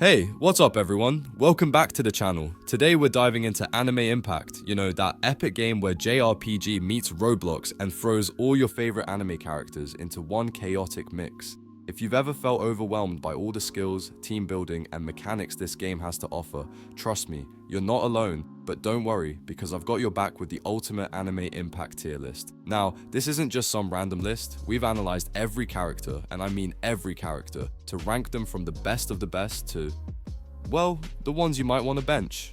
Hey, what's up everyone? Welcome back to the channel. Today we're diving into Anime Impact, that epic game where JRPG meets Roblox and throws all your favorite anime characters into one chaotic mix. If you've ever felt overwhelmed by all the skills, team building, and mechanics this game has to offer, trust me, you're not alone, but don't worry, because I've got your back with the ultimate Anime Impact tier list. Now, this isn't just some random list, we've analyzed every character, and I mean every character, to rank them from the best of the best to, well, the ones you might want to bench.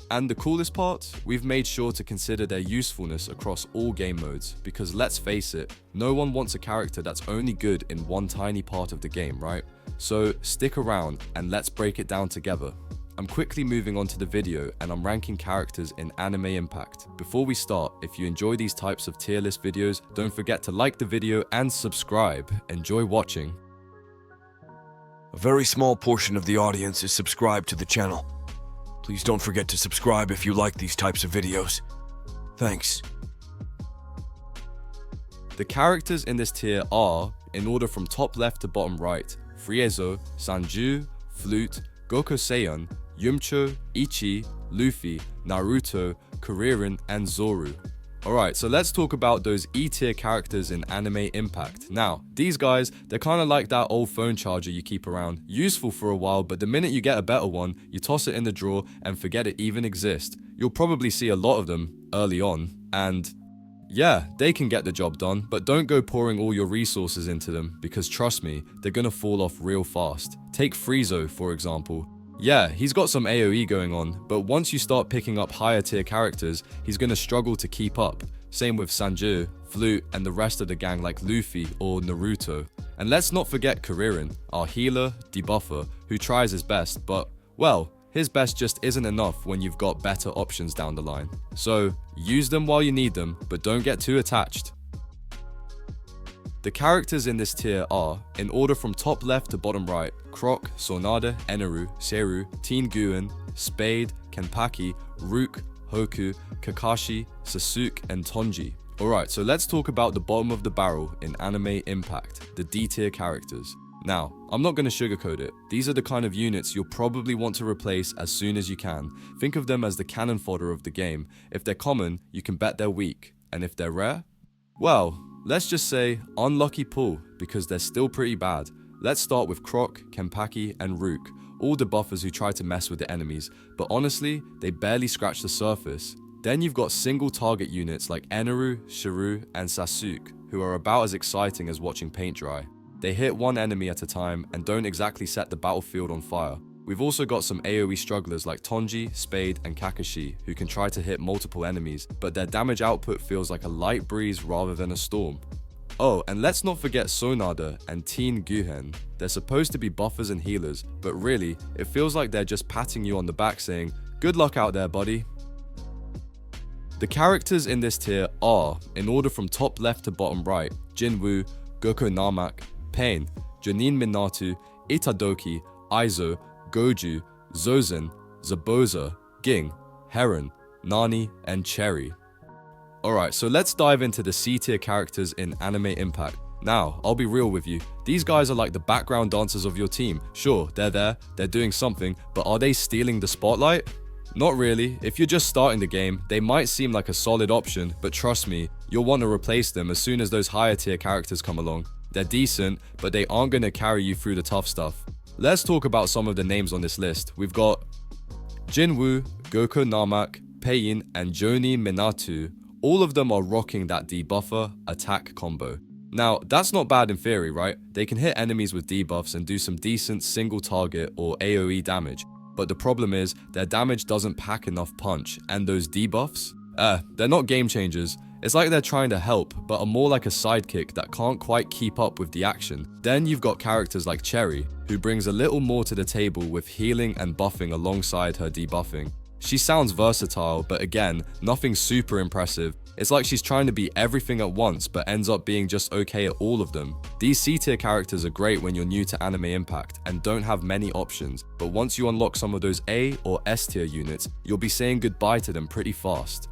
And the coolest part, we've made sure to consider their usefulness across all game modes, because let's face it, no one wants a character that's only good in one tiny part of the game, right? So stick around and let's break it down together. I'm quickly moving on to the video and I'm ranking characters in Anime Impact. Before we start, if you enjoy these types of tier list videos, don't forget to like the video and subscribe. Enjoy watching. A very small portion of the audience is subscribed to the channel. Please don't forget to subscribe if you like these types of videos. Thanks. The characters in this tier are, in order from top left to bottom right, Friezo, Sanju, Flute, Goku Seion, Yumcho, Ichi, Luffy, Naruto, Kuririn, and Zoru. Alright, so let's talk about those E-tier characters in Anime Impact. Now, these guys, they're kinda like that old phone charger you keep around, useful for a while, but the minute you get a better one, you toss it in the drawer and forget it even exists. You'll probably see a lot of them early on, and yeah, they can get the job done, but don't go pouring all your resources into them, because trust me, they're gonna fall off real fast. Take Friezo, for example. Yeah, he's got some AoE going on, but once you start picking up higher tier characters, he's gonna struggle to keep up. Same with Sanju, Flute, and the rest of the gang like Luffy or Naruto. And let's not forget Kuririn, our healer, debuffer, who tries his best, but, well, his best just isn't enough when you've got better options down the line. So, use them while you need them, but don't get too attached. The characters in this tier are, in order from top left to bottom right, Croc, Sonada, Eneru, Seru, Teen Guen, Spade, Kenpaki, Rook, Hoku, Kakashi, Sasuke, and Tonji. Alright, so let's talk about the bottom of the barrel in Anime Impact, the D tier characters. Now, I'm not going to sugarcoat it, these are the kind of units you'll probably want to replace as soon as you can. Think of them as the cannon fodder of the game. If they're common, you can bet they're weak, and if they're rare, well, let's just say unlucky pull, because they're still pretty bad. Let's start with Croc, Kenpaki, and Rook, all debuffers who try to mess with the enemies, but honestly, they barely scratch the surface. Then you've got single target units like Eneru, Shiru, and Sasuke, who are about as exciting as watching paint dry. They hit one enemy at a time and don't exactly set the battlefield on fire. We've also got some AoE strugglers like Tonji, Spade, and Kakashi, who can try to hit multiple enemies, but their damage output feels like a light breeze rather than a storm. Oh, and let's not forget Sonada and Teen Guen. They're supposed to be buffers and healers, but really, it feels like they're just patting you on the back saying, "Good luck out there, buddy." The characters in this tier are, in order from top left to bottom right, Jinwoo, Goku Namak, Pain, Jonin Minato, Itadoki, Aizo, Goju, Zozen, Zaboza, Ging, Heron, Nani, and Cherry. Alright, so let's dive into the C tier characters in Anime Impact. Now, I'll be real with you, these guys are like the background dancers of your team. Sure, they're there, they're doing something, but are they stealing the spotlight? Not really. If you're just starting the game, they might seem like a solid option, but trust me, you'll want to replace them as soon as those higher tier characters come along. They're decent, but they aren't going to carry you through the tough stuff. Let's talk about some of the names on this list. We've got Jinwoo, Goku Namak, Pain, and Jonin Minato. All of them are rocking that debuffer attack combo. Now, that's not bad in theory, right? They can hit enemies with debuffs and do some decent single target or AoE damage. But the problem is, their damage doesn't pack enough punch, and those debuffs? They're not game changers. It's like they're trying to help, but are more like a sidekick that can't quite keep up with the action. Then you've got characters like Cherry, who brings a little more to the table with healing and buffing alongside her debuffing. She sounds versatile, but again, nothing super impressive. It's like she's trying to be everything at once, but ends up being just okay at all of them. These C-tier characters are great when you're new to Anime Impact and don't have many options, but once you unlock some of those A or S-tier units, you'll be saying goodbye to them pretty fast.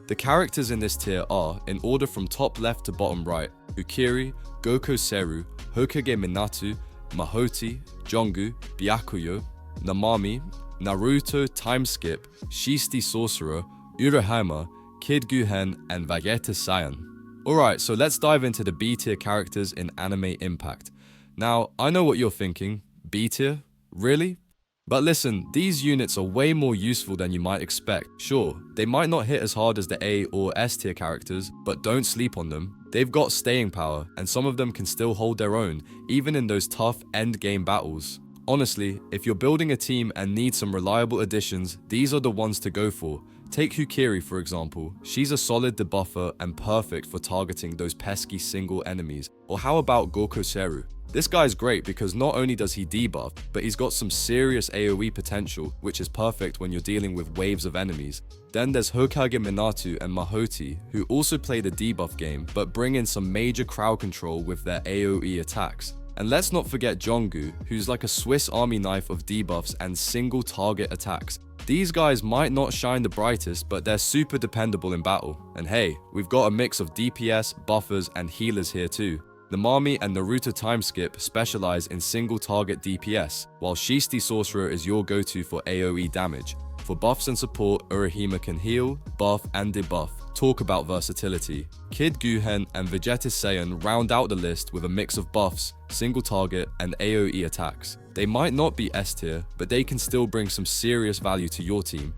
The characters in this tier are, in order from top left to bottom right, Ukiri, Goku Seru, Hokage Minato, Mahoti, Jongu, Byakuyo, Namami, Naruto Time Skip, Shisti Sorcerer, Urahima, Kid Guhen, and Vegeta Saiyan. Alright, so let's dive into the B tier characters in Anime Impact. Now, I know what you're thinking, B tier? Really? But listen, these units are way more useful than you might expect. Sure, they might not hit as hard as the A or S tier characters, but don't sleep on them. They've got staying power, and some of them can still hold their own, even in those tough endgame battles. Honestly, if you're building a team and need some reliable additions, these are the ones to go for. Take Hukiri for example, she's a solid debuffer and perfect for targeting those pesky single enemies. Or how about Gokoseru? This guy's great because not only does he debuff, but he's got some serious AoE potential, which is perfect when you're dealing with waves of enemies. Then there's Hokage Minato and Mahoti, who also play the debuff game, but bring in some major crowd control with their AoE attacks. And let's not forget Jongu, who's like a Swiss army knife of debuffs and single target attacks. These guys might not shine the brightest, but they're super dependable in battle. And hey, we've got a mix of DPS, buffers, and healers here too. Namami and Naruto Time Skip specialize in single target DPS, while Shisti Sorcerer is your go-to for AoE damage. For buffs and support, Urahima can heal, buff, and debuff. Talk about versatility. Kid Guhen and Vegeta Saiyan round out the list with a mix of buffs, single target, and AoE attacks. They might not be S tier, but they can still bring some serious value to your team.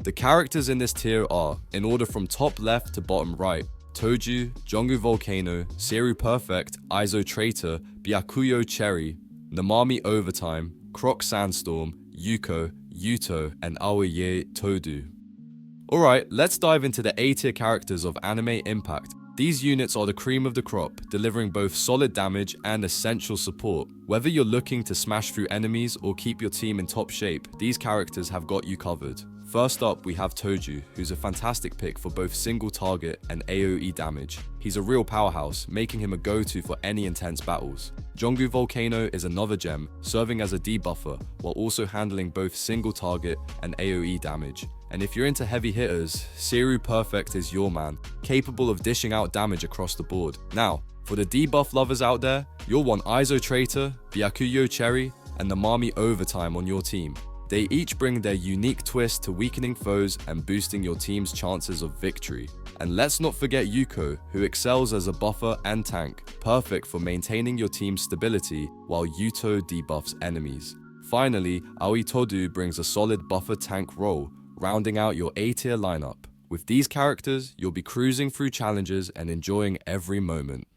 The characters in this tier are, in order from top left to bottom right, Toju, Jongu Volcano, Seru Perfect, Aizo Traitor, Byakuyo Cherry, Namami Overtime, Croc Sandstorm, Yuko, Yuto, and Aoye Todu. Alright, let's dive into the A tier characters of Anime Impact. These units are the cream of the crop, delivering both solid damage and essential support. Whether you're looking to smash through enemies or keep your team in top shape, these characters have got you covered. First up, we have Toju, who's a fantastic pick for both single target and AoE damage. He's a real powerhouse, making him a go-to for any intense battles. Jongu Volcano is another gem, serving as a debuffer, while also handling both single target and AoE damage. And if you're into heavy hitters, Seru Perfect is your man, capable of dishing out damage across the board. Now, for the debuff lovers out there, you'll want Aizo Traitor, Byakuyo Cherry, and Namami Overtime on your team. They each bring their unique twist to weakening foes and boosting your team's chances of victory. And let's not forget Yuko, who excels as a buffer and tank, perfect for maintaining your team's stability while Yuto debuffs enemies. Finally, Aoi Todu brings a solid buffer tank role, rounding out your A tier lineup. With these characters, you'll be cruising through challenges and enjoying every moment.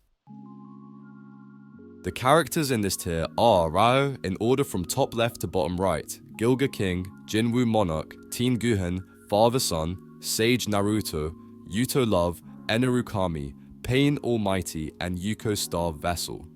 The characters in this tier are Rao in order from top left to bottom right, Gilga King, Jinwoo Monarch, Teen Guhen, Father Son, Sage Naruto, Yuto Love, Eneru Kami, Pain Almighty, and Yuko Star Vessel.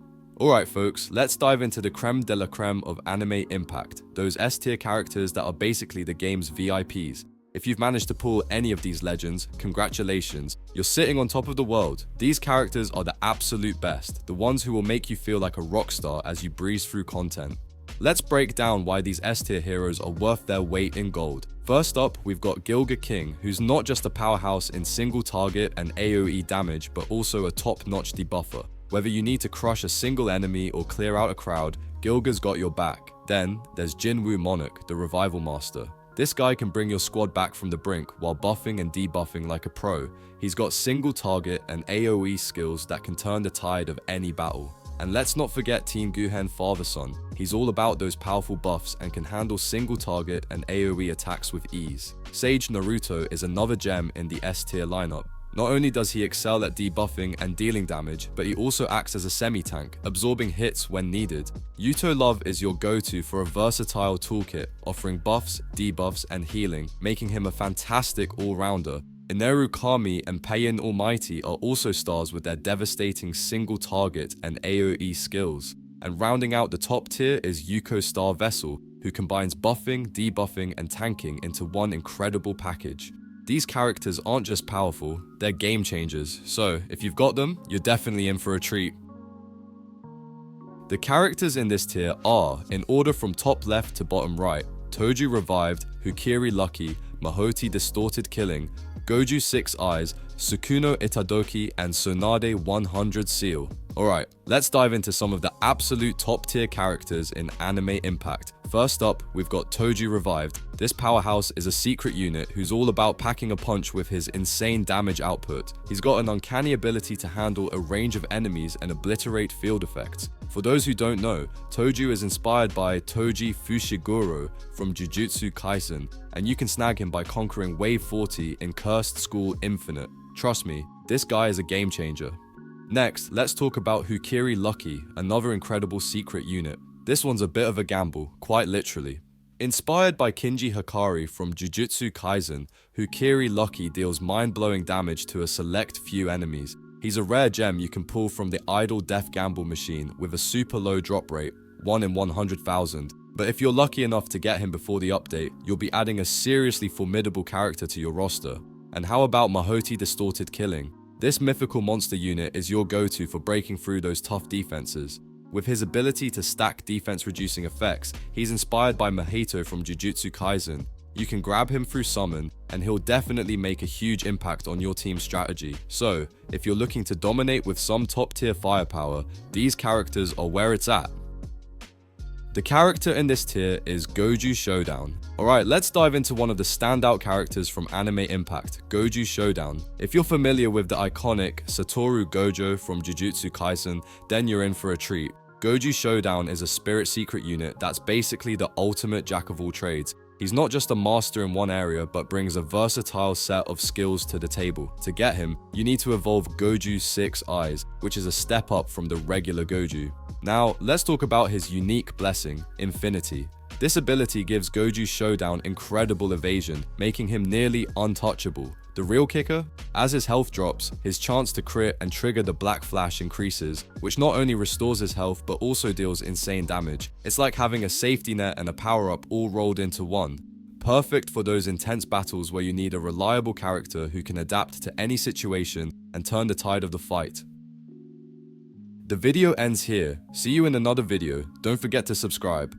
Alright folks, let's dive into the creme de la creme of Anime Impact, those S tier characters that are basically the game's VIPs. If you've managed to pull any of these legends, congratulations, you're sitting on top of the world. These characters are the absolute best, the ones who will make you feel like a rock star as you breeze through content. Let's break down why these S tier heroes are worth their weight in gold. First up, we've got Gilga King, who's not just a powerhouse in single target and AoE damage, but also a top-notch debuffer. Whether you need to crush a single enemy or clear out a crowd, Gilga's got your back. Then, there's Jinwoo Monarch, the Revival Master. This guy can bring your squad back from the brink while buffing and debuffing like a pro. He's got single target and AoE skills that can turn the tide of any battle. And let's not forget Teen Guhen Father Son. He's all about those powerful buffs and can handle single target and AoE attacks with ease. Sage Naruto is another gem in the S tier lineup. Not only does he excel at debuffing and dealing damage, but he also acts as a semi-tank, absorbing hits when needed. Yuto Love is your go-to for a versatile toolkit, offering buffs, debuffs, and healing, making him a fantastic all-rounder. Eneru Kami and Pain Almighty are also stars with their devastating single target and AoE skills. And rounding out the top tier is Yuko Star Vessel, who combines buffing, debuffing, and tanking into one incredible package. These characters aren't just powerful, they're game changers, so if you've got them, you're definitely in for a treat. The characters in this tier are, in order from top left to bottom right, Toju Revived, Hukiri Lucky, Mahoti Distorted Killing, Goju 6 Eyes, Sukuno Itadoki, and Sonade 100 Seal. Alright, let's dive into some of the absolute top tier characters in Anime Impact. First up, we've got Toji Revived. This powerhouse is a secret unit who's all about packing a punch with his insane damage output. He's got an uncanny ability to handle a range of enemies and obliterate field effects. For those who don't know, Toji is inspired by Toji Fushiguro from Jujutsu Kaisen, and you can snag him by conquering Wave 40 in Cursed School Infinite. Trust me, this guy is a game changer. Next, let's talk about Hukiri Lucky, another incredible secret unit. This one's a bit of a gamble, quite literally. Inspired by Kinji Hikari from Jujutsu Kaisen, Hukiri Lucky deals mind-blowing damage to a select few enemies. He's a rare gem you can pull from the idle death gamble machine with a super low drop rate, 1 in 100,000. But if you're lucky enough to get him before the update, you'll be adding a seriously formidable character to your roster. And how about Mahoti Distorted Killing? This mythical monster unit is your go-to for breaking through those tough defenses. With his ability to stack defense-reducing effects, he's inspired by Mahito from Jujutsu Kaisen. You can grab him through summon, and he'll definitely make a huge impact on your team's strategy. So, if you're looking to dominate with some top-tier firepower, these characters are where it's at. The character in this tier is Goju Showdown. Alright, let's dive into one of the standout characters from Anime Impact, Goju Showdown. If you're familiar with the iconic Satoru Gojo from Jujutsu Kaisen, then you're in for a treat. Goju Showdown is a spirit secret unit that's basically the ultimate jack of all trades. He's not just a master in one area, but brings a versatile set of skills to the table. To get him, you need to evolve Goju's 6 Eyes, which is a step up from the regular Goju. Now, let's talk about his unique blessing, Infinity. This ability gives Goju Showdown incredible evasion, making him nearly untouchable. The real kicker? As his health drops, his chance to crit and trigger the Black Flash increases, which not only restores his health but also deals insane damage. It's like having a safety net and a power-up all rolled into one. Perfect for those intense battles where you need a reliable character who can adapt to any situation and turn the tide of the fight. The video ends here. See you in another video. Don't forget to subscribe.